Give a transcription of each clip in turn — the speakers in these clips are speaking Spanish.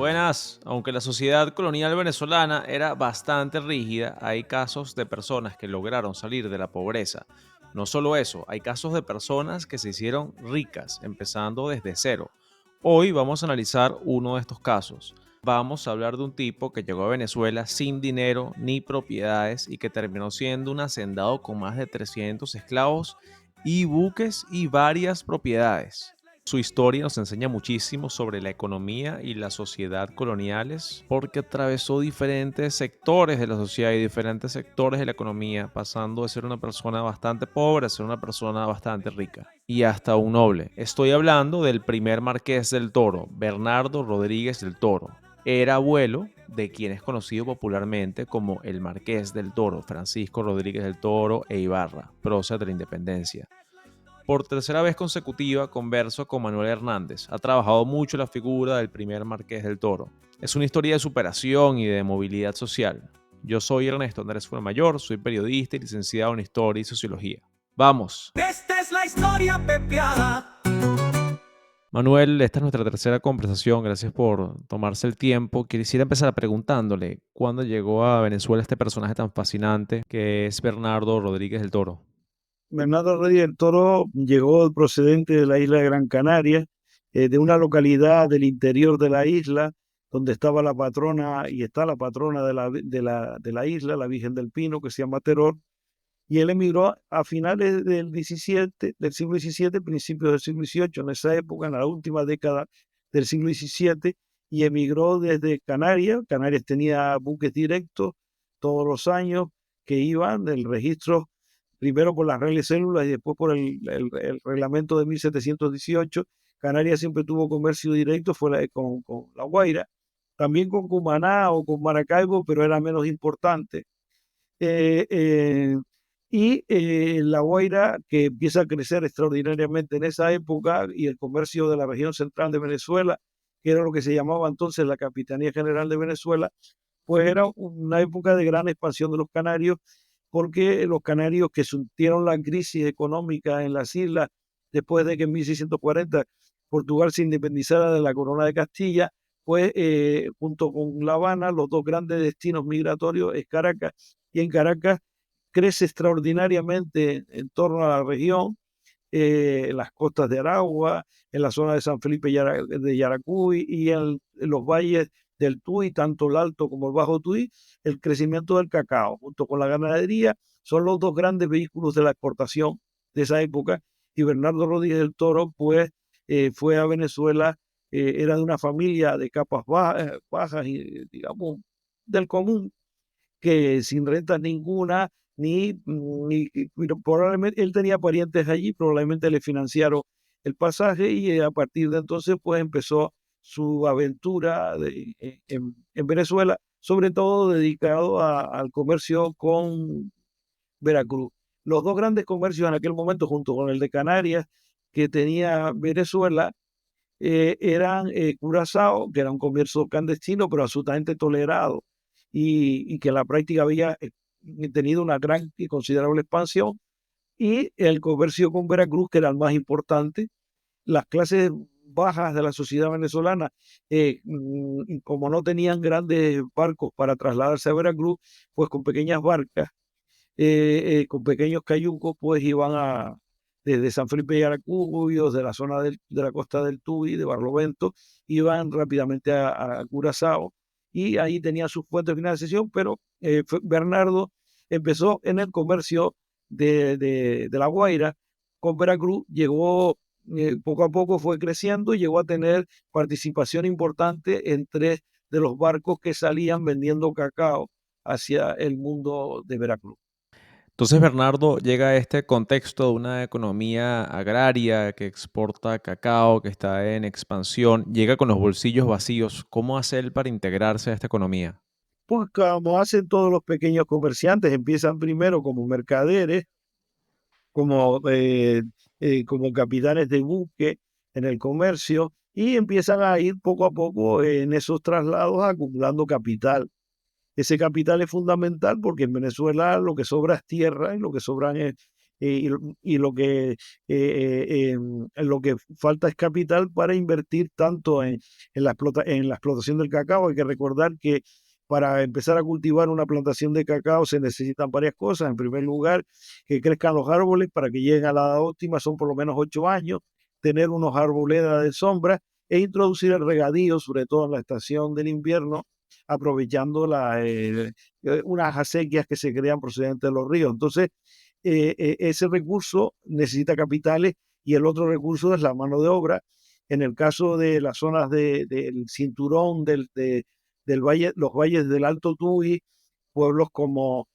Buenas, aunque la sociedad colonial venezolana era bastante rígida, hay casos de personas que lograron salir de la pobreza. No solo eso, hay casos de personas que se hicieron ricas, empezando desde cero. Hoy vamos a analizar uno de estos casos. Vamos a hablar de un tipo que llegó a Venezuela sin dinero ni propiedades y que terminó siendo un hacendado con más de 300 esclavos y buques y varias propiedades. Su historia nos enseña muchísimo sobre la economía y la sociedad coloniales porque atravesó diferentes sectores de la sociedad y diferentes sectores de la economía, pasando de ser una persona bastante pobre a ser una persona bastante rica y hasta un noble. Estoy hablando del primer marqués del Toro, Bernardo Rodríguez del Toro. Era abuelo de quien es conocido popularmente como el Marqués del Toro, Francisco Rodríguez del Toro e Ibarra, prócer de la independencia. Por tercera vez consecutiva converso con Manuel Hernández. Ha trabajado mucho la figura del primer Marqués del Toro. Es una historia de superación y de movilidad social. Yo soy Ernesto Andrés Fuenmayor, soy periodista y licenciado en Historia y Sociología. ¡Vamos! Esta es la historia pepeada. Manuel, esta es nuestra tercera conversación. Gracias por tomarse el tiempo. Quisiera empezar preguntándole cuándo llegó a Venezuela este personaje tan fascinante que es Bernardo Rodríguez del Toro. Bernardo Reyes del Toro llegó procedente de la isla de Gran Canaria, de una localidad del interior de la isla, donde estaba la patrona y está la patrona de la isla, la Virgen del Pino, que se llama Teror, y él emigró a finales del siglo XVII, principios del siglo XVIII, en esa época, en la última década del siglo XVII, y emigró desde Canarias. Canarias tenía buques directos todos los años que iban del registro, primero por las reglas células y después por el reglamento de 1718. Canarias siempre tuvo comercio directo, con La Guaira, también con Cumaná o con Maracaibo, pero era menos importante. Eh, eh, La Guaira, que empieza a crecer extraordinariamente en esa época, y el comercio de la región central de Venezuela, que era lo que se llamaba entonces la Capitanía General de Venezuela, pues era una época de gran expansión de los canarios, porque los canarios que sintieron la crisis económica en las islas después de que en 1640 Portugal se independizara de la corona de Castilla, pues junto con La Habana, los dos grandes destinos migratorios es Caracas, y en Caracas crece extraordinariamente en torno a la región, en las costas de Aragua, en la zona de San Felipe de Yaracuy y en los valles del Tuy, tanto el Alto como el Bajo Tuy. El crecimiento del cacao junto con la ganadería son los dos grandes vehículos de la exportación de esa época, y Bernardo Rodríguez del Toro pues fue a Venezuela. Era de una familia de capas bajas y digamos del común, que sin renta ninguna, probablemente él tenía parientes allí, probablemente le financiaron el pasaje, y a partir de entonces pues empezó su aventura en Venezuela, sobre todo dedicado al comercio con Veracruz. Los dos grandes comercios en aquel momento, junto con el de Canarias, que tenía Venezuela, eran Curazao, que era un comercio clandestino, pero absolutamente tolerado, y que en la práctica había tenido una gran y considerable expansión, y el comercio con Veracruz, que era el más importante. Las clases bajas de la sociedad venezolana, como no tenían grandes barcos para trasladarse a Veracruz, pues con pequeñas barcas, con pequeños cayucos, pues iban desde San Felipe y Aracuy, de la zona de la costa del Tuy, de Barlovento, iban rápidamente a Curazao, y ahí tenía sus fuentes de financiación. Pero Bernardo empezó en el comercio de La Guaira con Veracruz, llegó poco a poco, fue creciendo y llegó a tener participación importante en tres de los barcos que salían vendiendo cacao hacia el mundo de Veracruz. Entonces Bernardo llega a este contexto de una economía agraria que exporta cacao, que está en expansión, llega con los bolsillos vacíos. ¿Cómo hace él para integrarse a esta economía? Pues como hacen todos los pequeños comerciantes, empiezan primero como mercaderes, como capitanes de buque en el comercio, y empiezan a ir poco a poco en esos traslados acumulando capital. Ese capital es fundamental porque en Venezuela lo que sobra es tierra, y lo que sobran y lo que falta es capital para invertir tanto en la explotación del cacao. Hay que recordar que para empezar a cultivar una plantación de cacao se necesitan varias cosas. En primer lugar, que crezcan los árboles para que lleguen a la edad óptima, son por lo menos 8 años, tener unos arboledas de sombra e introducir el regadío, sobre todo en la estación del invierno, aprovechando unas acequias que se crean procedentes de los ríos. Entonces, ese recurso necesita capitales y el otro recurso es la mano de obra. En el caso de las zonas del cinturón del valle, los valles del Alto Tuy, pueblos como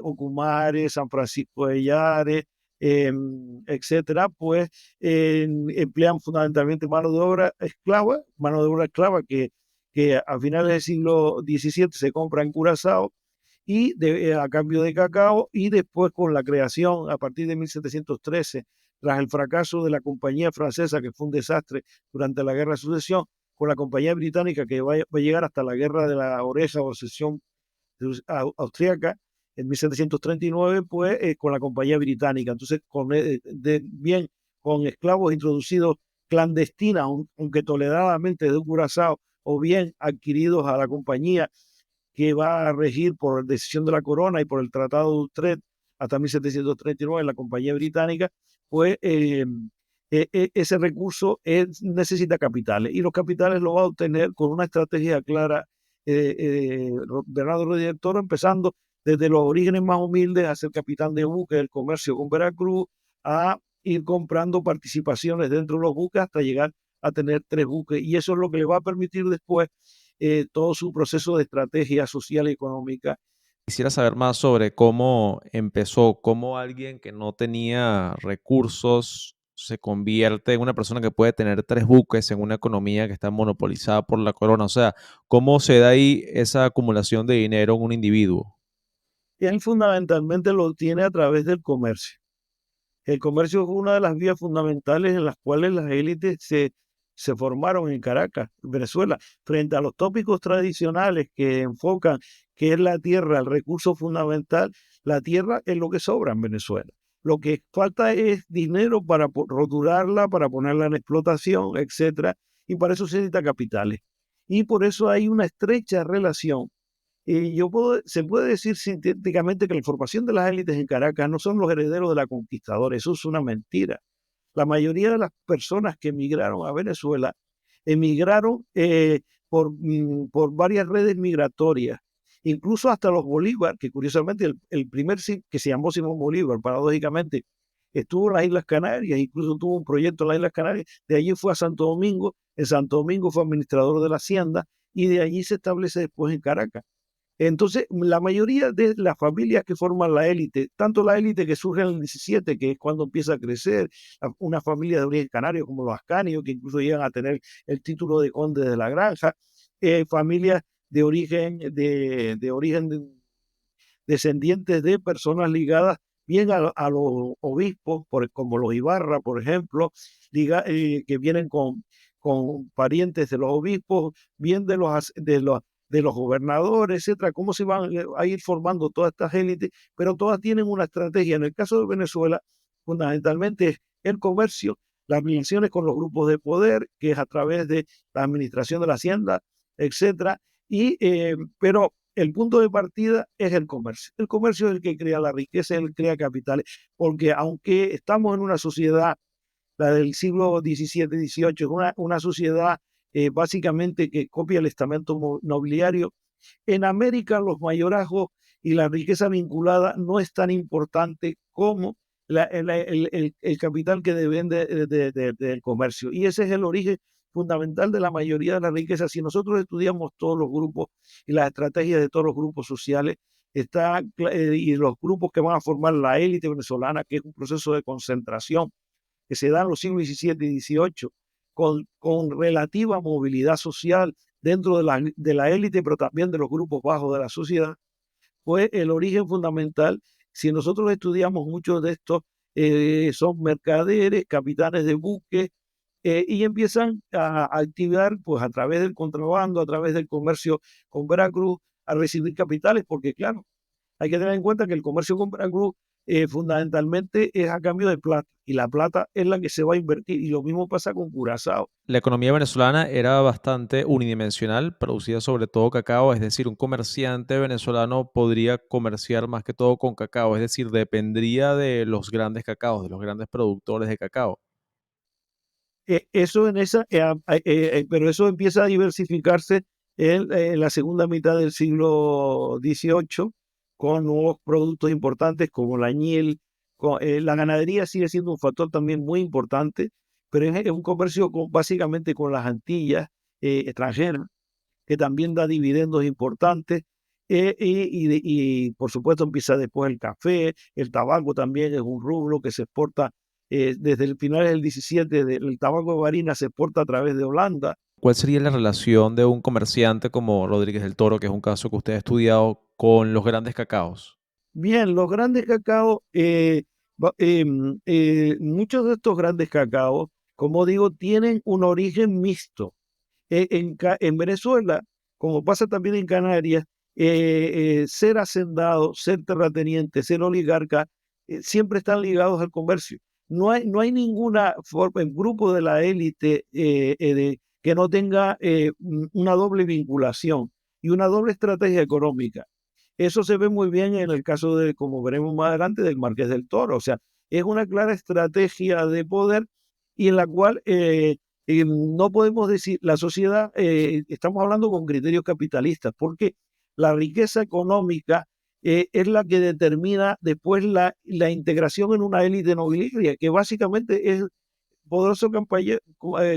Ocumare, San Francisco de Yares, etcétera, pues emplean fundamentalmente mano de obra esclava que a finales del siglo XVII se compra en Curazao a cambio de cacao, y después con la creación a partir de 1713, tras el fracaso de la compañía francesa, que fue un desastre durante la Guerra de Sucesión, con la compañía británica que va a llegar hasta la Guerra de la Oreja o Secesión Austriaca en 1739, pues con la compañía británica. Entonces, bien con esclavos introducidos clandestinas, aunque toleradamente de Curazao, o bien adquiridos a la compañía que va a regir por decisión de la corona y por el Tratado de Utrecht hasta 1739 en la compañía británica, pues ese recurso necesita capitales, y los capitales lo va a obtener con una estrategia clara Bernardo Rodríguez Toro, empezando desde los orígenes más humildes, a ser capitán de buque del comercio con Veracruz, a ir comprando participaciones dentro de los buques hasta llegar a tener 3 buques, y eso es lo que le va a permitir después todo su proceso de estrategia social y económica. Quisiera saber más sobre cómo empezó, cómo alguien que no tenía recursos se convierte en una persona que puede tener 3 buques en una economía que está monopolizada por la corona. O sea, ¿cómo se da ahí esa acumulación de dinero en un individuo? Él fundamentalmente lo tiene a través del comercio. El comercio fue una de las vías fundamentales en las cuales las élites se formaron en Caracas, Venezuela, frente a los tópicos tradicionales que enfocan que es la tierra, el recurso fundamental. La tierra es lo que sobra en Venezuela. Lo que falta es dinero para roturarla, para ponerla en explotación, etcétera, y para eso se necesita capitales. Y por eso hay una estrecha relación. Se puede decir sintéticamente que la formación de las élites en Caracas no son los herederos de la conquistadora. Eso es una mentira. La mayoría de las personas que emigraron a Venezuela emigraron por varias redes migratorias, incluso hasta los Bolívar, que curiosamente el primer que se llamó Simón Bolívar, paradójicamente, estuvo en las Islas Canarias, incluso tuvo un proyecto en las Islas Canarias. De allí fue a Santo Domingo, en Santo Domingo fue administrador de la Hacienda, y de allí se establece después en Caracas. Entonces, la mayoría de las familias que forman la élite, tanto la élite que surge en el 17, que es cuando empieza a crecer, una familia de origen canario como los Ascanio, que incluso llegan a tener el título de conde de la Granja, familias de origen descendientes de personas ligadas bien a los obispos, como los Ibarra, por ejemplo, que vienen con parientes de los obispos, bien de los gobernadores, etcétera. Cómo se van a ir formando todas estas élites, pero todas tienen una estrategia. En el caso de Venezuela, fundamentalmente es el comercio, las relaciones con los grupos de poder, que es a través de la administración de la hacienda, etcétera. Pero el punto de partida es el comercio. El comercio es el que crea la riqueza, el que crea capitales, porque aunque estamos en una sociedad, la del siglo XVII, XVIII, es una sociedad básicamente que copia el estamento nobiliario. En América los mayorazgos y la riqueza vinculada no es tan importante como el capital que depende del comercio. Y ese es el origen fundamental de la mayoría de la riqueza. Si nosotros estudiamos todos los grupos y las estrategias de todos los grupos sociales, y los grupos que van a formar la élite venezolana, que es un proceso de concentración que se da en los siglos XVII y XVIII, con relativa movilidad social dentro de la élite, pero también de los grupos bajos de la sociedad, pues el origen fundamental, si nosotros estudiamos muchos de estos, son mercaderes, capitanes de buques, y empiezan a activar, pues a través del contrabando, a través del comercio con Veracruz, a recibir capitales, porque claro, hay que tener en cuenta que el comercio con Veracruz fundamentalmente es a cambio de plata, y la plata es la que se va a invertir, y lo mismo pasa con Curazao. La economía venezolana era bastante unidimensional, producía sobre todo cacao, es decir, un comerciante venezolano podría comerciar más que todo con cacao, es decir, dependería de los grandes cacaos, de los grandes productores de cacao. Eso en esa, pero eso empieza a diversificarse en la segunda mitad del siglo XVIII con nuevos productos importantes como la añil. La ganadería sigue siendo un factor también muy importante, pero es un comercio básicamente con las Antillas extranjeras, que también da dividendos importantes. Y por supuesto empieza después el café, el tabaco también es un rublo que se exporta desde el final del 17, el tabaco de Barinas se exporta a través de Holanda. ¿Cuál sería la relación de un comerciante como Rodríguez del Toro, que es un caso que usted ha estudiado, con los grandes cacaos? Bien, los grandes cacaos, muchos de estos grandes cacaos, como digo, tienen un origen mixto. En Venezuela, como pasa también en Canarias, ser hacendado, ser terrateniente, ser oligarca, siempre están ligados al comercio. No hay ninguna forma, en grupo de la élite que no tenga una doble vinculación y una doble estrategia económica. Eso se ve muy bien en el caso de, como veremos más adelante, del Marqués del Toro. O sea, es una clara estrategia de poder y en la cual no podemos decir, la sociedad, estamos hablando con criterios capitalistas, porque la riqueza económica es la que determina después la integración en una élite nobiliaria, que básicamente es poderosos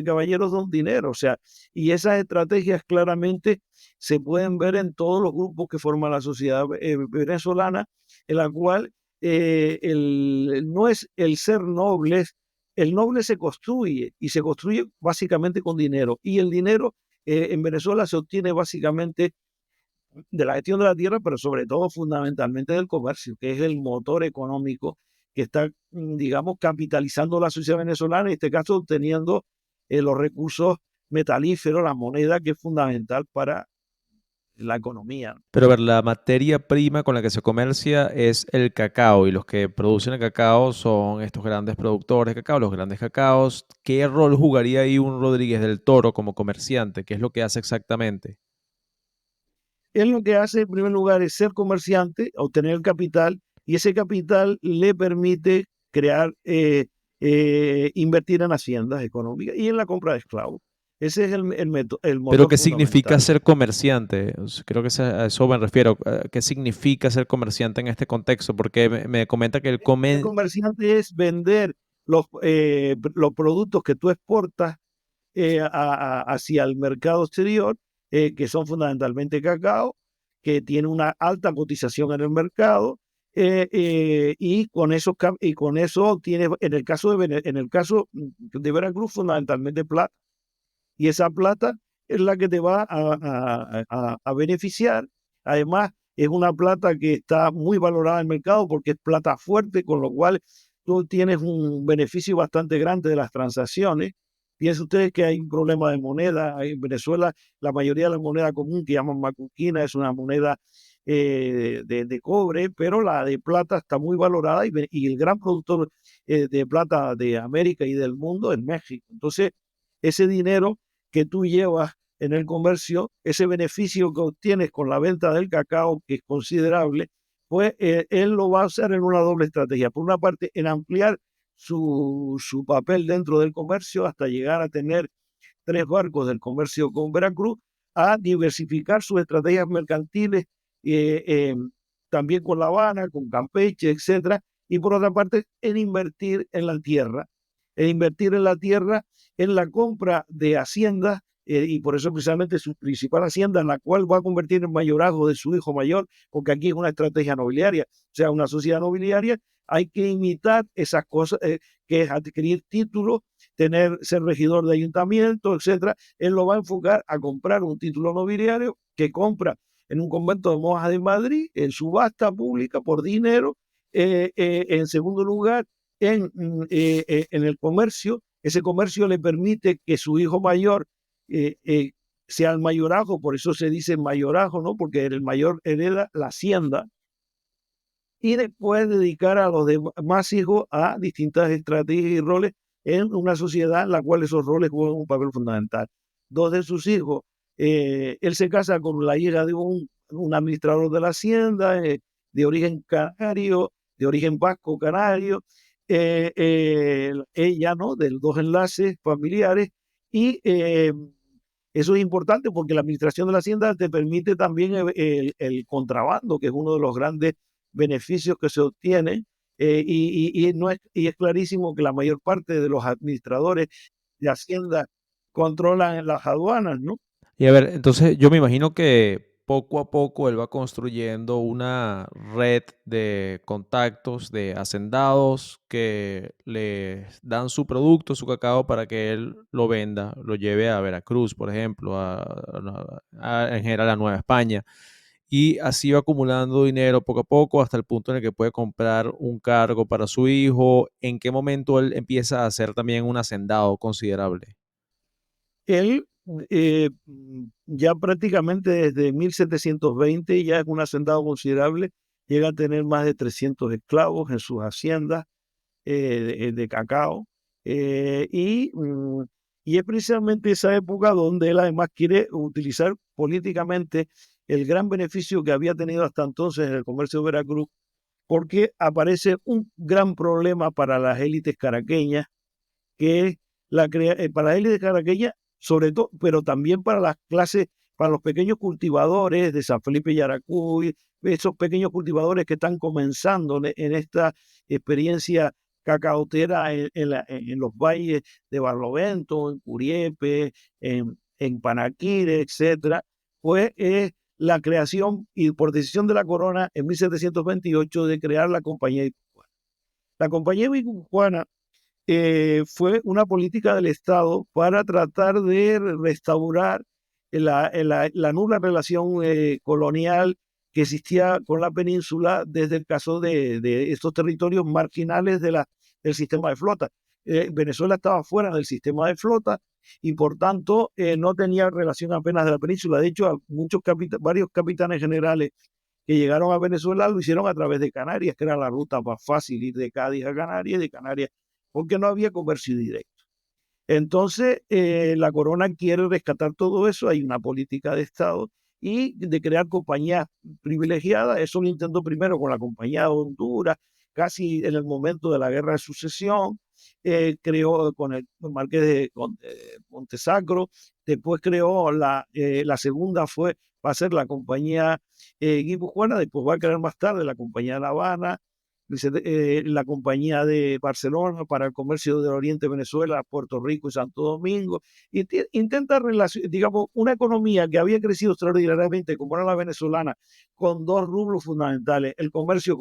caballeros don dinero. O sea, y esas estrategias claramente se pueden ver en todos los grupos que forman la sociedad venezolana, en la cual no es el ser nobles, el noble se construye y se construye básicamente con dinero. Y el dinero en Venezuela se obtiene básicamente de la gestión de la tierra, pero sobre todo fundamentalmente del comercio, que es el motor económico que está, digamos, capitalizando la sociedad venezolana, en este caso obteniendo los recursos metalíferos, la moneda, que es fundamental para la economía. Pero a ver, la materia prima con la que se comercia es el cacao y los que producen el cacao son estos grandes productores de cacao, los grandes cacaos. ¿Qué rol jugaría ahí un Rodríguez del Toro como comerciante? ¿Qué es lo que hace exactamente? Él lo que hace en primer lugar es ser comerciante, obtener capital, y ese capital le permite crear, invertir en haciendas económicas y en la compra de esclavos. Ese es el Pero motor ¿qué significa fundamental. ser comerciante? Creo que a eso me refiero. ¿Qué significa ser comerciante en este contexto? Porque me comenta que El comerciante es vender los productos que tú exportas hacia el mercado exterior, que son fundamentalmente cacao, que tiene una alta cotización en el mercado, y con eso tiene, en el caso de Veracruz, fundamentalmente plata. Y esa plata es la que te va a beneficiar. Además, es una plata que está muy valorada en el mercado porque es plata fuerte, con lo cual tú tienes un beneficio bastante grande de las transacciones. Piensen ustedes que hay un problema de moneda. En Venezuela, la mayoría de la moneda común que llaman macuquina es una moneda de cobre, pero la de plata está muy valorada, y el gran productor de plata de América y del mundo es México. Entonces, ese dinero que tú llevas en el comercio, ese beneficio que obtienes con la venta del cacao, que es considerable, pues él lo va a hacer en una doble estrategia. Por una parte, en ampliar su papel dentro del comercio hasta llegar a tener 3 barcos del comercio con Veracruz, a diversificar sus estrategias mercantiles, eh, eh, también con La Habana, con Campeche, etcétera. Y por otra parte, en invertir en la tierra, en la compra de haciendas, y por eso precisamente su principal hacienda, en la cual va a convertir en mayorazgo de su hijo mayor, porque aquí es una estrategia nobiliaria. O sea, una sociedad nobiliaria, hay que imitar esas cosas, que es adquirir títulos, ser regidor de ayuntamiento, etcétera. Él lo va a enfocar a comprar un título nobiliario que compra en un convento de monjas de Madrid, en subasta pública por dinero. En segundo lugar, en el comercio. Ese comercio le permite que su hijo mayor sea el mayorazgo, por eso se dice mayorazgo, ¿no? Porque el mayor hereda la hacienda, y después dedicar a los demás hijos a distintas estrategias y roles en una sociedad en la cual esos roles juegan un papel fundamental. Dos de sus hijos, él se casa con la hija de un administrador de la hacienda, de origen canario, de origen vasco canario, ella, ¿no? De los dos enlaces familiares, y eso es importante porque la administración de la hacienda te permite también el contrabando, que es uno de los grandes beneficios que se obtienen, y es clarísimo que la mayor parte de los administradores de hacienda controlan las aduanas, ¿no? Y a ver, entonces yo me imagino que poco a poco él va construyendo una red de contactos de hacendados que le dan su producto, su cacao, para que él lo venda, lo lleve a Veracruz, por ejemplo, en general a Nueva España. Y así va acumulando dinero poco a poco hasta el punto en el que puede comprar un cargo para su hijo. ¿En qué momento él empieza a ser también un hacendado considerable? Él ya prácticamente desde 1720 ya es un hacendado considerable, llega a tener más de 300 esclavos en sus haciendas de cacao, y es precisamente esa época donde él además quiere utilizar políticamente el gran beneficio que había tenido hasta entonces en el comercio de Veracruz, porque aparece un gran problema para las élites caraqueñas, que es para las élites caraqueñas, sobre todo, pero también para las clases, para los pequeños cultivadores de San Felipe y Yaracuy, esos pequeños cultivadores que están comenzando en esta experiencia cacaotera en los valles de Barlovento, en Curiepe, en Panaquire, etcétera, pues es la creación, y por decisión de la corona en 1728, de crear la Compañía Guipuzcoana. La Compañía Guipuzcoana fue una política del Estado para tratar de restaurar la nula relación colonial que existía con la península desde el caso de estos territorios marginales del sistema de flota. Venezuela estaba fuera del sistema de flota y por tanto no tenía relación apenas de la península. De hecho, varios capitanes generales que llegaron a Venezuela lo hicieron a través de Canarias, que era la ruta más fácil, ir de Cádiz a Canarias y de Canarias, porque no había comercio directo. Entonces, la corona quiere rescatar todo eso, hay una política de Estado y de crear compañías privilegiadas. Eso lo intentó primero con la Compañía de Honduras, casi en el momento de la Guerra de Sucesión, creó con el Marqués de Montesacro, después creó la segunda va a ser la Compañía Guipuzcoana, después va a crear más tarde la Compañía de La Habana, la Compañía de Barcelona para el comercio del Oriente, Venezuela, Puerto Rico y Santo Domingo. Intenta digamos, una economía que había crecido extraordinariamente, como era la venezolana, con dos rubros fundamentales: el comercio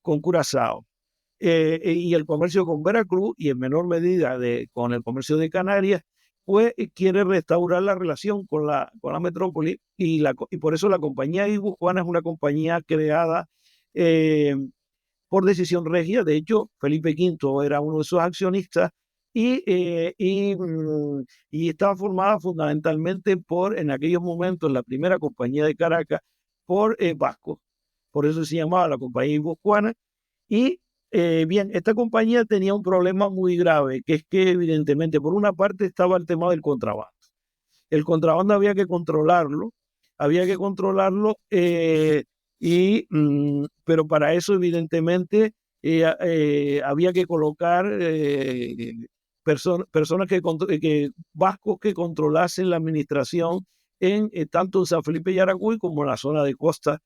con Curazao, y el comercio con Veracruz, y en menor medida con el comercio de Canarias, pues quiere restaurar la relación con la metrópoli, y por eso la Compañía Guipuzcoana es una compañía creada eh, por decisión regia. De hecho, Felipe V era uno de sus accionistas, y estaba formada fundamentalmente en aquellos momentos, la primera compañía de Caracas, por vascos. Por eso se llamaba la Compañía Guipuzcoana. Y bien, esta compañía tenía un problema muy grave, que es que evidentemente por una parte estaba el tema del contrabando. El contrabando había que controlarlo, pero para eso evidentemente había que colocar personas vascos que controlasen la administración tanto en San Felipe y Yaracuy como en la zona de costa,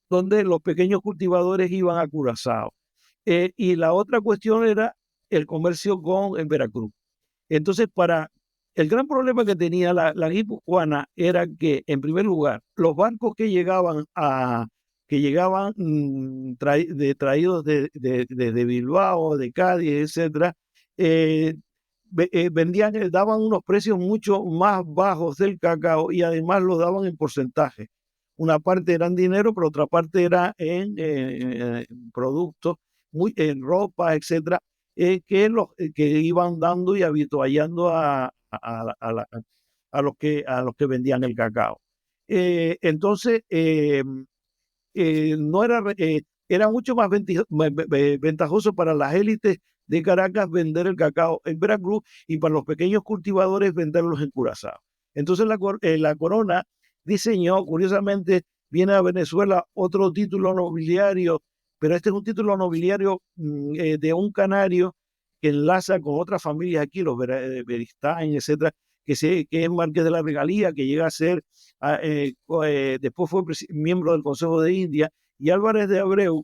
donde los pequeños cultivadores iban a Curazao. Y la otra cuestión era el comercio en Veracruz. Entonces, el gran problema que tenía la guipuzcoana era que, en primer lugar, los barcos que llegaban traídos desde Bilbao, de Cádiz, etcétera, daban unos precios mucho más bajos del cacao, y además lo daban en porcentaje. Una parte era en dinero, pero otra parte era en productos, en ropa, etcétera, que iban dando y habituallando a los que vendían el cacao. Entonces, no era, era mucho más ventajoso para las élites de Caracas vender el cacao en Veracruz y para los pequeños cultivadores venderlos en Curazao. Entonces la corona diseñó, curiosamente, viene a Venezuela otro título nobiliario, pero este es un título nobiliario de un canario que enlaza con otras familias aquí, los Beristain, etcétera, que es marqués de la regalía, que llega a ser, después fue miembro del Consejo de India, y Álvarez de Abreu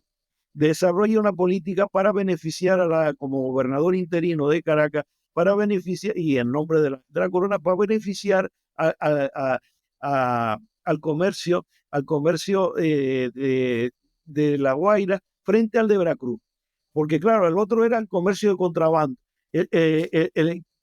desarrolla una política para beneficiar como gobernador interino de Caracas, para beneficiar, y en nombre de la corona, para beneficiar al comercio de La Guaira frente al de Veracruz. Porque claro, el otro era el comercio de contrabando.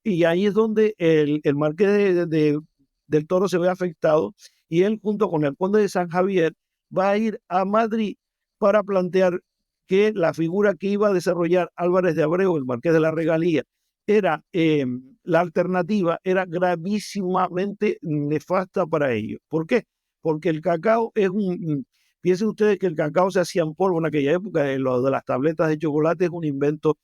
Y ahí es donde el marqués del Toro se ve afectado, y él junto con el conde de San Javier va a ir a Madrid para plantear que la figura que iba a desarrollar Álvarez de Abreu, el marqués de la regalía, era la alternativa, era gravísimamente nefasta para ellos. ¿Por qué? Porque el cacao es piensen ustedes que el cacao se hacía en polvo en aquella época, lo de las tabletas de chocolate es un invento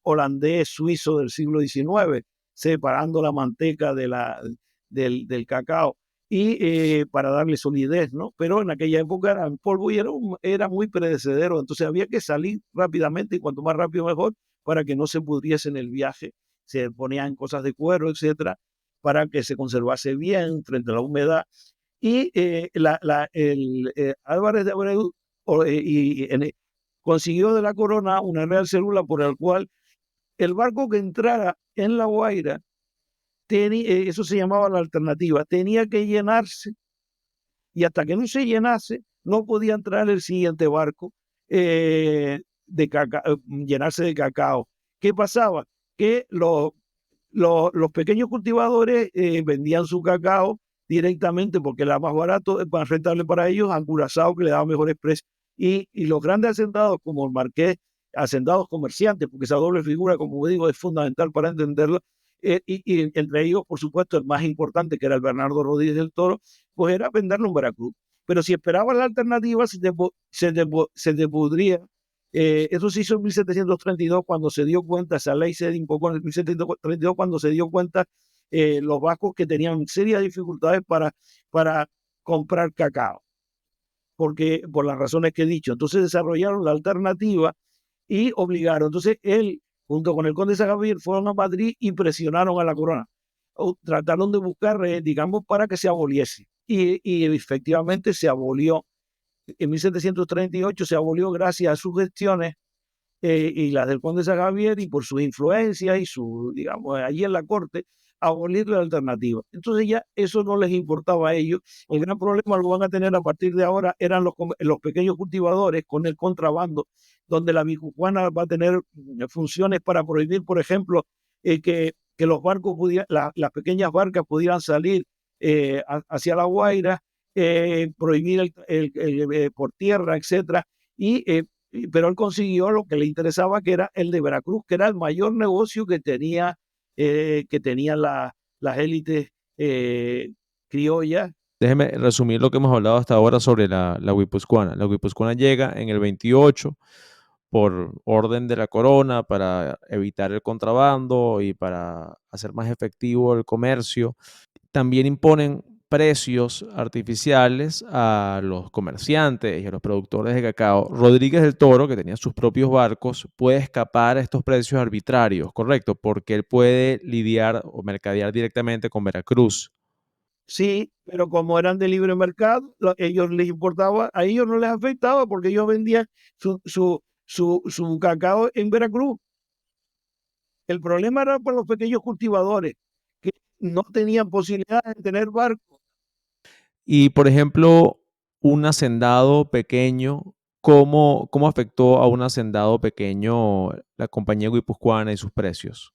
holandés, suizo del siglo XIX, separando la manteca del cacao y para darle solidez, ¿no? Pero en aquella época era en polvo y era muy perecedero, entonces había que salir rápidamente y cuanto más rápido mejor para que no se pudriese en el viaje. Se ponían cosas de cuero, etcétera, para que se conservase bien frente a la humedad. Y Álvarez de Abreu consiguió de la corona una real célula por el cual el barco que entrara en La Guaira, eso se llamaba la alternativa, tenía que llenarse, y hasta que no se llenase, no podía entrar el siguiente barco llenarse de cacao. ¿Qué pasaba? Que los pequeños cultivadores vendían su cacao directamente porque era más barato, más rentable para ellos, a Curazao, que le daba mejores precios. Y los grandes hacendados, como el marqués, hacendados comerciantes, porque esa doble figura, como digo, es fundamental para entenderlo, y entre ellos, por supuesto, el más importante, que era el Bernardo Rodríguez del Toro, pues era venderlo en Veracruz. Pero si esperabas la alternativa, se te podría. Eso se hizo en 1732 cuando se dio cuenta, esa ley se invocó en 1732 cuando se dio cuenta los vascos que tenían serias dificultades para comprar cacao, porque por las razones que he dicho. Entonces desarrollaron la alternativa y obligaron. Entonces él, junto con el conde de San Javier, fueron a Madrid y presionaron a la corona. Trataron de buscar, digamos, para que se aboliese. Y efectivamente se abolió. En 1738 se abolió gracias a sus gestiones y las del conde de San Javier, y por su influencia y digamos, allí en la corte, abolir la alternativa. Entonces ya eso no les importaba a ellos. El gran problema lo van a tener a partir de ahora eran los pequeños cultivadores con el contrabando, donde la Guipuzcoana va a tener funciones para prohibir, por ejemplo, que los barcos las pequeñas barcas pudieran salir hacia La Guaira, prohibir por tierra, etcétera, pero él consiguió lo que le interesaba, que era el de Veracruz, que era el mayor negocio que tenían las élites criollas. Déjeme resumir lo que hemos hablado hasta ahora sobre la Guipuzcoana. La Guipuzcoana llega en el 28 por orden de la corona para evitar el contrabando y para hacer más efectivo el comercio. También imponen precios artificiales a los comerciantes y a los productores de cacao. Rodríguez del Toro, que tenía sus propios barcos, puede escapar a estos precios arbitrarios, ¿correcto? Porque él puede lidiar o mercadear directamente con Veracruz. Sí, pero como eran de libre mercado, ellos les importaba, a ellos no les afectaba porque ellos vendían su cacao en Veracruz. El problema era para los pequeños cultivadores que no tenían posibilidad de tener barcos. Y, por ejemplo, un hacendado pequeño, ¿cómo afectó a un hacendado pequeño la compañía guipuzcoana y sus precios?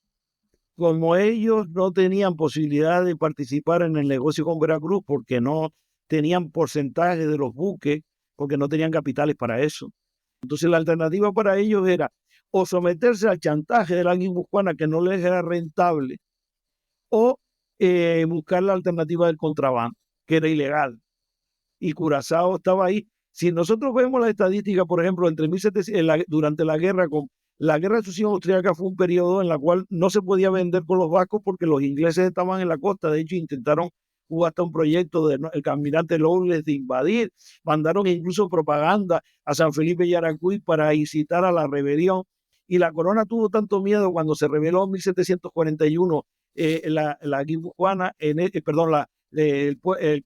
Como ellos no tenían posibilidad de participar en el negocio con Veracruz porque no tenían porcentaje de los buques, porque no tenían capitales para eso. Entonces la alternativa para ellos era o someterse al chantaje de la guipuzcoana, que no les era rentable, o buscar la alternativa del contrabando, que era ilegal. Y Curazao estaba ahí. Si nosotros vemos la estadística, por ejemplo, entre 1700, durante la guerra de sucesión austríaca fue un periodo en la cual no se podía vender con los vascos porque los ingleses estaban en la costa. De hecho, hubo hasta un proyecto del almirante Lawless de invadir, mandaron incluso propaganda a San Felipe y Yaracuy para incitar a la rebelión. Y la corona tuvo tanto miedo cuando se rebeló en 1741 la guipuzcoana, perdón, el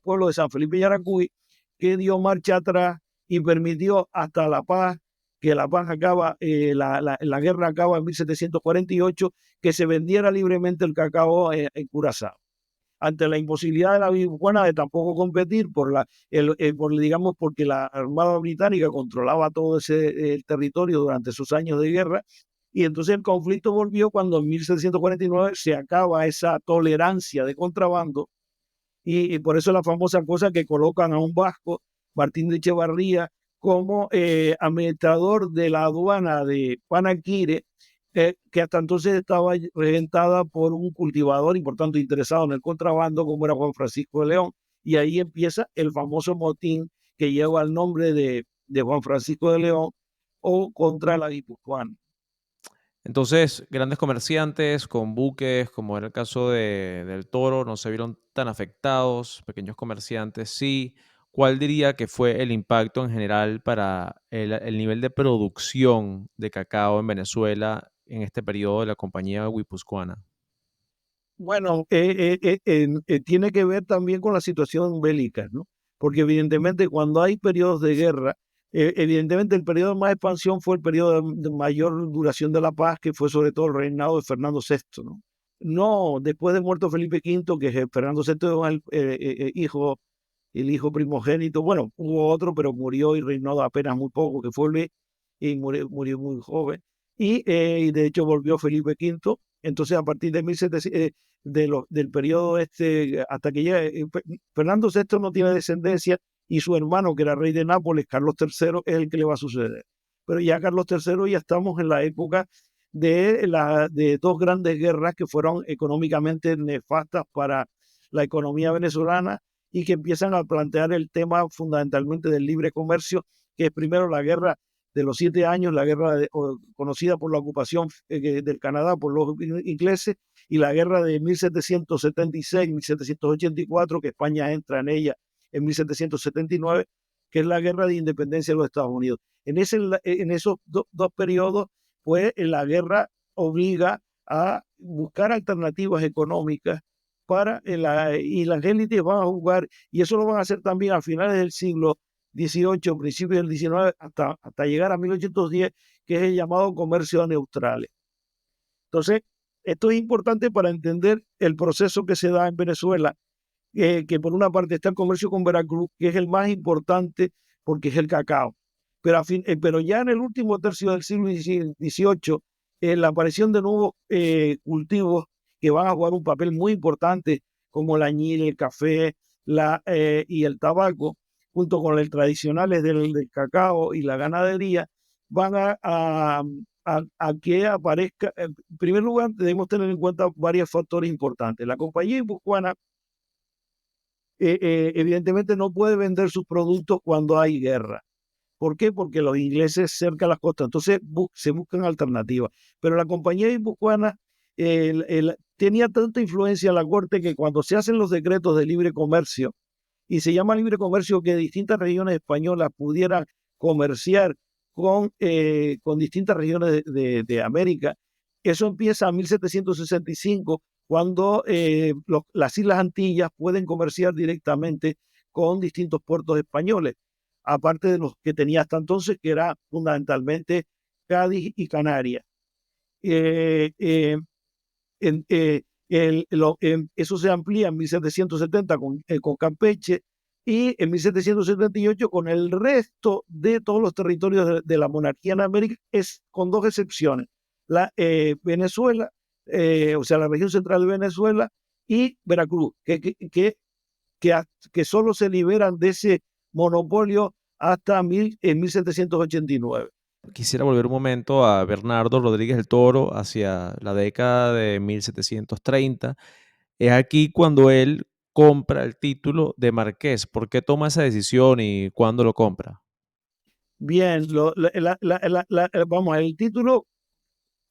pueblo de San Felipe y Yaracuy, que dio marcha atrás y permitió hasta la paz, que la paz acaba, la guerra acaba en 1748, que se vendiera libremente el cacao en Curazao. Ante la imposibilidad de la guipuzcoana de tampoco competir digamos, porque la Armada Británica controlaba todo ese territorio durante esos años de guerra, y entonces el conflicto volvió cuando en 1749 se acaba esa tolerancia de contrabando, y por eso la famosa cosa que colocan a un vasco, Martín de Echevarría, como administrador de la aduana de Panaquire, que hasta entonces estaba regentada por un cultivador y por tanto interesado en el contrabando, como era Juan Francisco de León, y ahí empieza el famoso motín que lleva el nombre de Juan Francisco de León, o contra la guipuzcoana. Entonces, grandes comerciantes con buques, como era el caso del Toro, no se vieron tan afectados, pequeños comerciantes sí. ¿Cuál diría que fue el impacto en general para el nivel de producción de cacao en Venezuela en este periodo de la compañía guipuzcoana? Bueno, tiene que ver también con la situación bélica, ¿no? Porque evidentemente cuando hay periodos de guerra, evidentemente el periodo de más expansión fue el periodo de mayor duración de la paz, que fue sobre todo el reinado de Fernando VI, ¿no? No, después de muerto Felipe V, que Fernando VI es el hijo primogénito. Bueno, hubo otro, pero murió y reinó apenas muy poco, que fue Luis, y murió muy joven. Y de hecho volvió Felipe V. Entonces, a partir de 1700, del periodo hasta que llega, Fernando VI no tiene descendencia, y su hermano, que era rey de Nápoles, Carlos III, es el que le va a suceder. Pero ya Carlos III, ya estamos en la época de dos grandes guerras que fueron económicamente nefastas para la economía venezolana, y que empiezan a plantear el tema fundamentalmente del libre comercio, que es primero la guerra de los 7 años, la guerra conocida por la ocupación del Canadá por los ingleses, y la guerra de 1776-1784, que España entra en ella en 1779, que es la guerra de independencia de los Estados Unidos. En esos dos periodos, pues la guerra obliga a buscar alternativas económicas y las élites van a jugar, y eso lo van a hacer también a finales del siglo XVIII, principios del XIX, hasta llegar a 1810, que es el llamado comercio neutral. Entonces, esto es importante para entender el proceso que se da en Venezuela, que por una parte está el comercio con Veracruz, que es el más importante porque es el cacao. Pero ya en el último tercio del siglo XVIII, la aparición de nuevos cultivos que van a jugar un papel muy importante, como el añil, el café y el tabaco, junto con el tradicionales del cacao y la ganadería, van a que aparezca. En primer lugar, debemos tener en cuenta varios factores importantes. La compañía guipuzcoana evidentemente no puede vender sus productos cuando hay guerra. ¿Por qué? Porque los ingleses cercan las costas, entonces se buscan alternativas. Pero la compañía guipuzcoana tenía tanta influencia en la corte, que cuando se hacen los decretos de libre comercio, y se llama libre comercio que distintas regiones españolas pudieran comerciar con distintas regiones de América, eso empieza en 1765, cuando las Islas Antillas pueden comerciar directamente con distintos puertos españoles, aparte de los que tenía hasta entonces, que era fundamentalmente Cádiz y Canarias. Eh, eh, Eso se amplía en 1770 con Campeche, y en 1778 con el resto de todos los territorios de la monarquía en América, con dos excepciones: Venezuela, o sea, la región central de Venezuela, y Veracruz, que solo se liberan de ese monopolio hasta en 1789. Quisiera volver un momento a Bernardo Rodríguez del Toro hacia la década de 1730. Es aquí cuando él compra el título de marqués. ¿Por qué toma esa decisión y cuándo lo compra? Bien, vamos, el título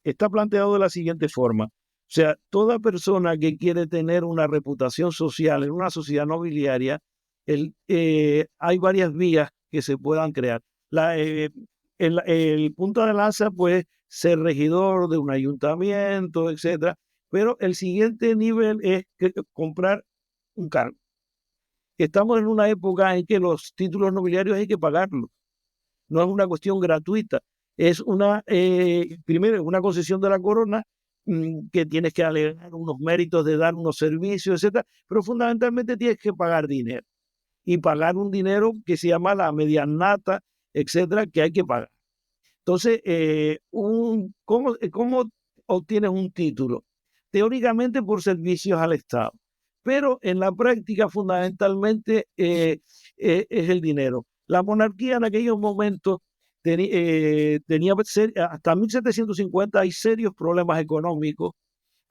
está planteado de la siguiente forma. O sea, toda persona que quiere tener una reputación social en una sociedad nobiliaria, hay varias vías que se puedan crear. El punto de lanza, pues, ser regidor de un ayuntamiento, etcétera. Pero el siguiente nivel es comprar un cargo. Estamos en una época en que los títulos nobiliarios hay que pagarlos. No es una cuestión gratuita, es primero, una concesión de la corona, que tienes que alegar unos méritos de dar unos servicios, etcétera, pero fundamentalmente tienes que pagar dinero, y pagar un dinero que se llama la medianata, etcétera, que hay que pagar. Entonces, ¿cómo obtienes un título? Teóricamente por servicios al Estado, pero en la práctica fundamentalmente es el dinero. La monarquía en aquellos momentos tenía hasta 1750 hay serios problemas económicos.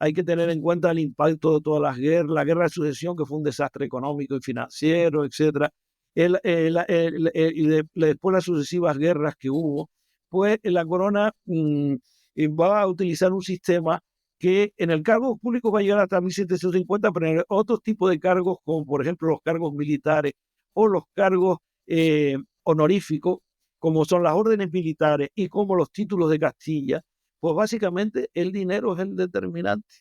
Hay que tener en cuenta el impacto de todas las guerras, la guerra de sucesión, que fue un desastre económico y financiero, etcétera. Y después las sucesivas guerras que hubo, pues la corona va a utilizar un sistema que en el cargo público va a llegar hasta 1750, pero en otros tipos de cargos, como por ejemplo los cargos militares o los cargos honoríficos, como son las órdenes militares y como los títulos de Castilla, pues básicamente el dinero es el determinante.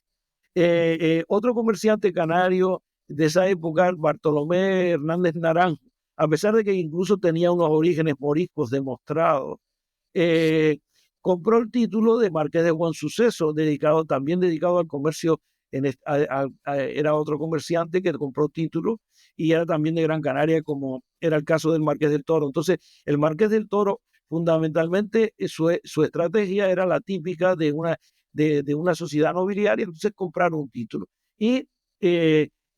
Otro comerciante canario de esa época, Bartolomé Hernández Naranjo, a pesar de que incluso tenía unos orígenes moriscos demostrados, eh, compró el título de Marqués de Buen Suceso, también dedicado al comercio. Era otro comerciante que compró título y era también de Gran Canaria, como era el caso del Marqués del Toro. Entonces, el Marqués del Toro, fundamentalmente, su estrategia era la típica de una sociedad nobiliaria, entonces comprar un título. Y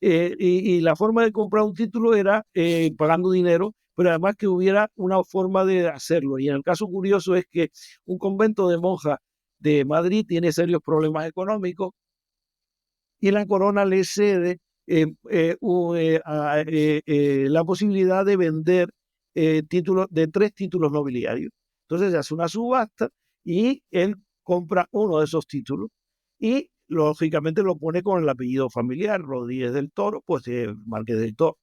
la forma de comprar un título era pagando dinero, pero además que hubiera una forma de hacerlo. Y en el caso curioso es que un convento de monjas de Madrid tiene serios problemas económicos y la corona le cede la posibilidad de vender títulos de 3 títulos nobiliarios. Entonces se hace una subasta y él compra uno de esos títulos y lógicamente lo pone con el apellido familiar, Rodríguez del Toro, pues Marqués del Toro.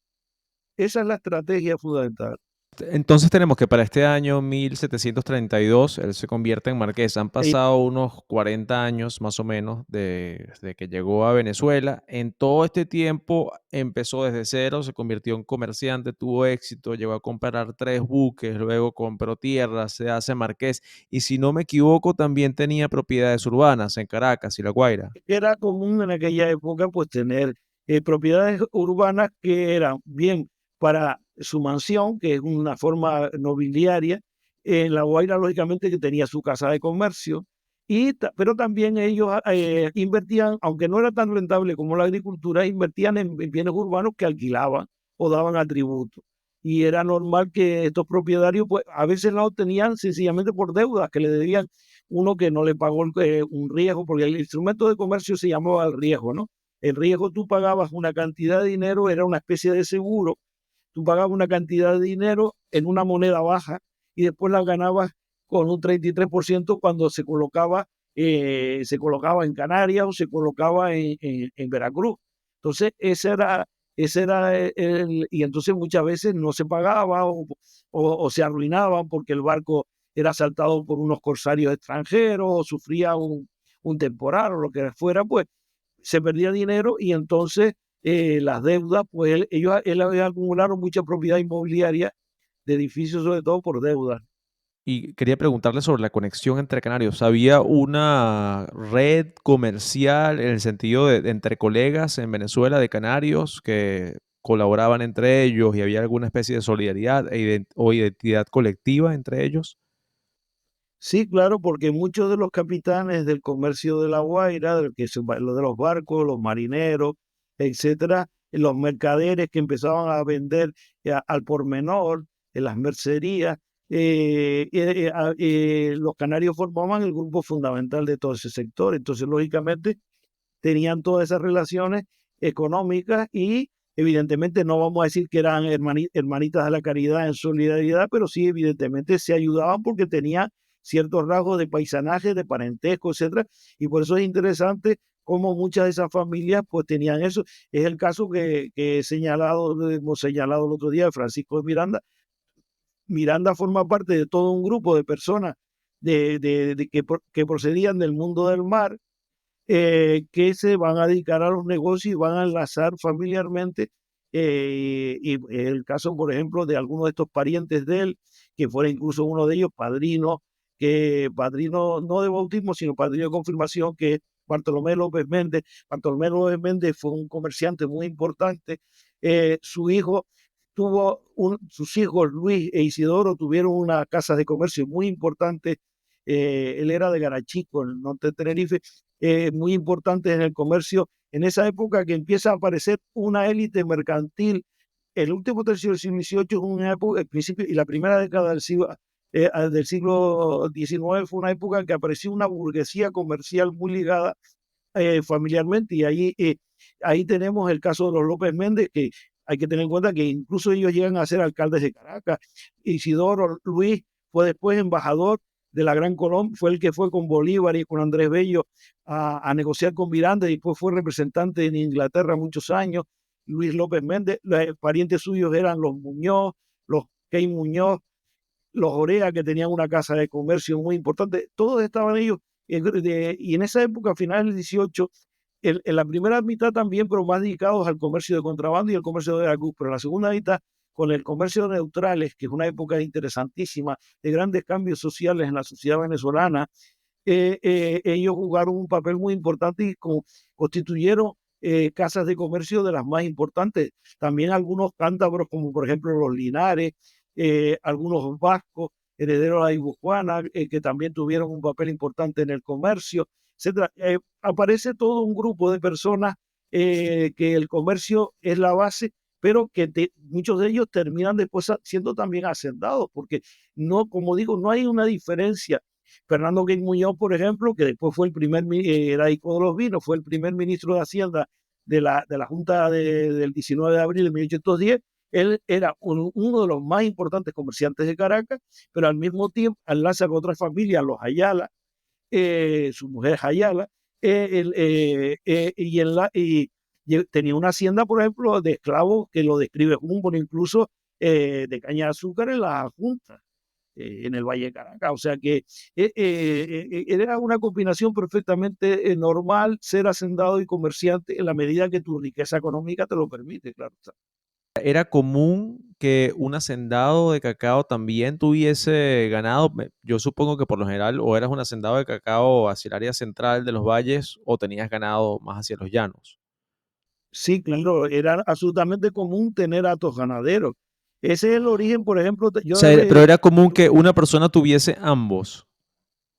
Esa es la estrategia fundamental. Entonces tenemos que para este año 1732 él se convierte en marqués. Han Y pasado unos 40 años más o menos desde que llegó a Venezuela. En todo este tiempo empezó desde cero, se convirtió en comerciante, tuvo éxito, llegó a comprar 3 buques, luego compró tierras, se hace marqués y si no me equivoco también tenía propiedades urbanas en Caracas y La Guaira. era común en aquella época pues tener propiedades urbanas que eran bien para su mansión, que es una forma nobiliaria. En La Guaira, lógicamente, que tenía su casa de comercio, pero también ellos invertían, aunque no era tan rentable como la agricultura, invertían en bienes urbanos que alquilaban o daban a tributo. Y era normal que estos propietarios, pues a veces la obtenían sencillamente por deudas que le debían uno que no le pagó un riesgo, porque el instrumento de comercio se llamaba el riesgo, ¿no? El riesgo, tú pagabas una cantidad de dinero, era una especie de seguro. Tú pagabas una cantidad de dinero en una moneda baja y después la ganabas con un 33% cuando se colocaba en Canarias o se colocaba en Veracruz. Entonces, y entonces muchas veces no se pagaba o se arruinaban porque el barco era asaltado por unos corsarios extranjeros o sufría un temporal o lo que fuera, pues se perdía dinero y entonces las deudas, pues ellos acumularon mucha propiedad inmobiliaria de edificios, sobre todo por deudas. Y quería preguntarle sobre la conexión entre canarios. ¿Había una red comercial en el sentido de entre colegas en Venezuela de canarios que colaboraban entre ellos y había alguna especie de solidaridad o identidad colectiva entre ellos? Sí, claro, porque muchos de los capitanes del comercio de La Guaira, lo de los barcos, los marineros, etcétera, los mercaderes que empezaban a vender al por menor en las mercerías, los canarios formaban el grupo fundamental de todo ese sector. Entonces, lógicamente, tenían todas esas relaciones económicas y Evidentemente no vamos a decir que eran hermanitas de la caridad en solidaridad, pero sí evidentemente se ayudaban porque tenían ciertos rasgos de paisanaje, de parentesco, etcétera, y por eso es interesante cómo muchas de esas familias pues tenían eso. Es el caso que hemos señalado el otro día de Francisco de Miranda. Miranda forma parte de todo un grupo de personas que procedían del mundo del mar, que se van a dedicar a los negocios y van a enlazar familiarmente. Y el caso, por ejemplo, de algunos de estos parientes de él, que fuera incluso uno de ellos padrino no de bautismo, sino padrino de confirmación, que es Bartolomé López Méndez. Bartolomé López Méndez fue un comerciante muy importante. Su hijo sus hijos Luis e Isidoro tuvieron una casa de comercio muy importante. Él era de Garachico, en el norte de Tenerife, muy importante en el comercio. En esa época que empieza a aparecer una élite mercantil, el último tercio del siglo XVIII es una época, el principio y la primera década del siglo XIX fue una época en que apareció una burguesía comercial muy ligada familiarmente, y ahí tenemos el caso de los López Méndez, que hay que tener en cuenta que incluso ellos llegan a ser alcaldes de Caracas. Isidoro Luis fue después embajador de la Gran Colombia, fue el que fue con Bolívar y con Andrés Bello a negociar con Miranda, y después fue representante en Inglaterra muchos años. Luis López Méndez, los parientes suyos eran los Muñoz, los Key Muñoz, los Orea, que tenían una casa de comercio muy importante. Todos estaban ellos, y en esa época, a finales del 18, en la primera mitad también, pero más dedicados al comercio de contrabando y al comercio de Veracruz, pero en la segunda mitad, con el comercio de neutrales, que es una época interesantísima, de grandes cambios sociales en la sociedad venezolana. Ellos jugaron un papel muy importante y constituyeron casas de comercio de las más importantes. También algunos cántabros, como por ejemplo los Linares, algunos vascos, herederos de la Guipuzcoana, que también tuvieron un papel importante en el comercio, etcétera. Aparece todo un grupo de personas que el comercio es la base, pero que muchos de ellos terminan después siendo también hacendados, porque no, como digo, no hay una diferencia. Fernando Gay Muñoz, por ejemplo, que después fue era hijo de los vinos, fue el primer ministro de Hacienda de la Junta del 19 de abril de 1810. Él era uno de los más importantes comerciantes de Caracas, pero al mismo tiempo enlaza con otras familias, los Ayala, su mujer Ayala, y tenía una hacienda, por ejemplo, de esclavos, que lo describe Humboldt, incluso de caña de azúcar en la Junta, en el Valle de Caracas. O sea que era una combinación perfectamente normal ser hacendado y comerciante en la medida que tu riqueza económica te lo permite, claro. ¿Era común que un hacendado de cacao también tuviese ganado? Yo supongo que por lo general o eras un hacendado de cacao hacia el área central de los valles o tenías ganado más hacia los llanos. Sí, claro, era absolutamente común tener hatos ganaderos. Ese es el origen, por ejemplo, O sea, pero era común que una persona tuviese ambos.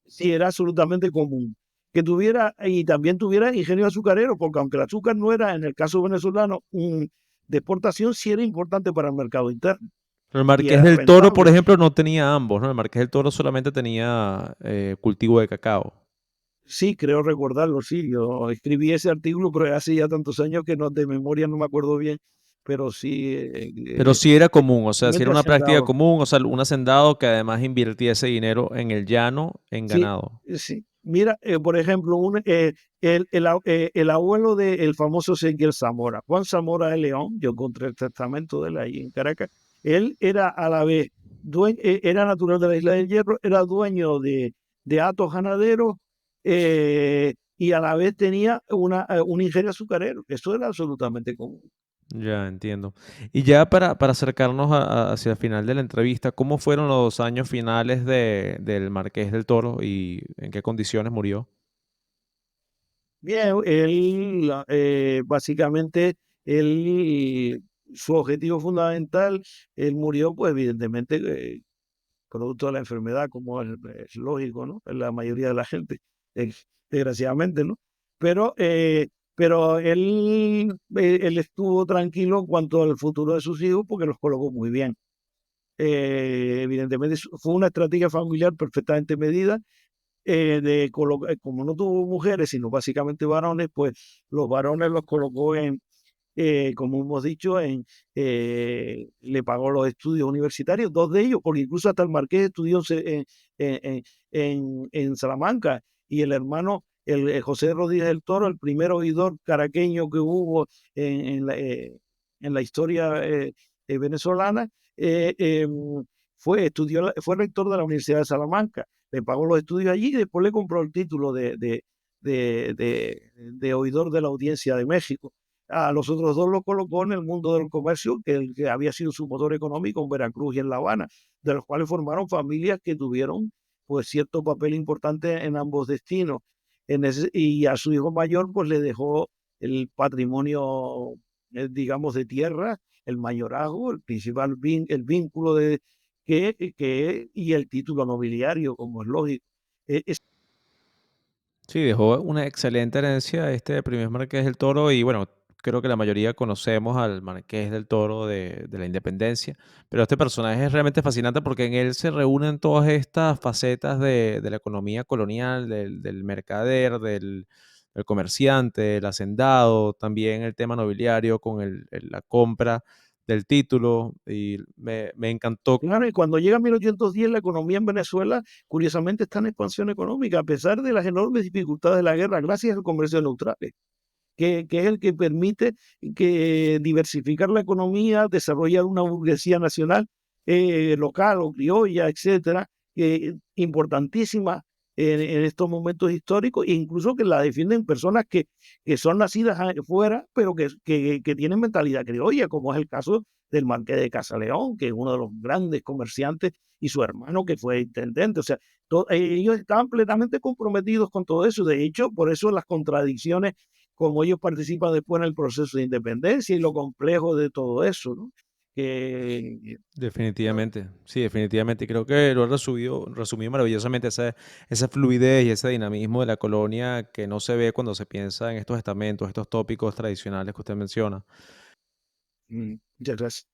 sí, era absolutamente común. Que tuviera, y también tuviera ingenio azucarero, porque aunque el azúcar no era, en el caso venezolano, de exportación, sí era importante para el mercado interno Pero el y Marqués era del Toro, por rentable. ejemplo, no tenía ambos, ¿no? El Marqués del Toro solamente tenía cultivo de cacao. Sí, creo recordarlo, sí. Yo escribí ese artículo, pero hace ya tantos años que no, de memoria no me acuerdo bien, pero sí, Pero sí era común, o sea, sí era mente una práctica hacendado. común, o sea, un hacendado que además invirtiera ese dinero en el llano, en Sí, ganado. sí. Mira, por ejemplo, el abuelo del famoso Ezequiel Zamora, Juan Zamora de León, yo encontré el testamento de él ahí en Caracas. Él era a la vez, era natural de la Isla del Hierro, era dueño de hatos ganaderos, y a la vez tenía un ingenio azucarero. Eso era absolutamente común. Ya entiendo. Y ya para acercarnos hacia el final de la entrevista, ¿cómo fueron los años finales del Marqués del Toro y en qué condiciones murió? Bien, él básicamente, él, su objetivo fundamental, él murió, pues evidentemente, producto de la enfermedad, como es lógico, ¿no? En la mayoría de la gente, desgraciadamente, ¿no? Pero, eh, pero él estuvo tranquilo en cuanto al futuro de sus hijos porque los colocó muy bien. Evidentemente fue una estrategia familiar perfectamente medida, como no tuvo mujeres, sino básicamente varones, pues los varones los colocó como hemos dicho, le pagó los estudios universitarios, dos de ellos, porque incluso hasta el marqués estudió en, en- en Salamanca, y el hermano, José Rodríguez del Toro, el primer oidor caraqueño que hubo en la historia venezolana, eh, em, fue rector de la Universidad de Salamanca, le pagó los estudios allí y después le compró el título de oidor de la Audiencia de México. A los otros dos lo colocó en el mundo del comercio, que había sido su motor económico en Veracruz y en La Habana, de los cuales formaron familias que tuvieron pues cierto papel importante en ambos destinos. Y a su hijo mayor pues le dejó el patrimonio, digamos, de tierra, el mayorazgo, el principal el vínculo y el título nobiliario, como es lógico. Es Sí, dejó una excelente herencia este primer Marqués del Toro y bueno, creo que la mayoría conocemos al Marqués del Toro de la Independencia, pero este personaje es realmente fascinante porque en él se reúnen todas estas facetas de la economía colonial, del mercader, del comerciante, del hacendado, también el tema nobiliario con la compra del título y me encantó. Claro, y cuando llega 1810 la economía en Venezuela, curiosamente está en expansión económica, a pesar de las enormes dificultades de la guerra, gracias al comercio neutral, que es el que permite diversificar la economía, desarrollar una burguesía nacional, local o criolla, etcétera, importantísima en estos momentos históricos, e incluso que la defienden personas que son nacidas afuera, pero que tienen mentalidad criolla, como es el caso del Marqués de Casaleón, que es uno de los grandes comerciantes, y su hermano que fue intendente. O sea, ellos estaban plenamente comprometidos con todo eso. De hecho, por eso las contradicciones, como ellos participan después en el proceso de independencia y lo complejo de todo eso, ¿no? Que, Definitivamente, sí, definitivamente. Creo que lo has resumido maravillosamente esa fluidez y ese dinamismo de la colonia que no se ve cuando se piensa en estos estamentos, estos tópicos tradicionales que usted menciona. muchas gracias.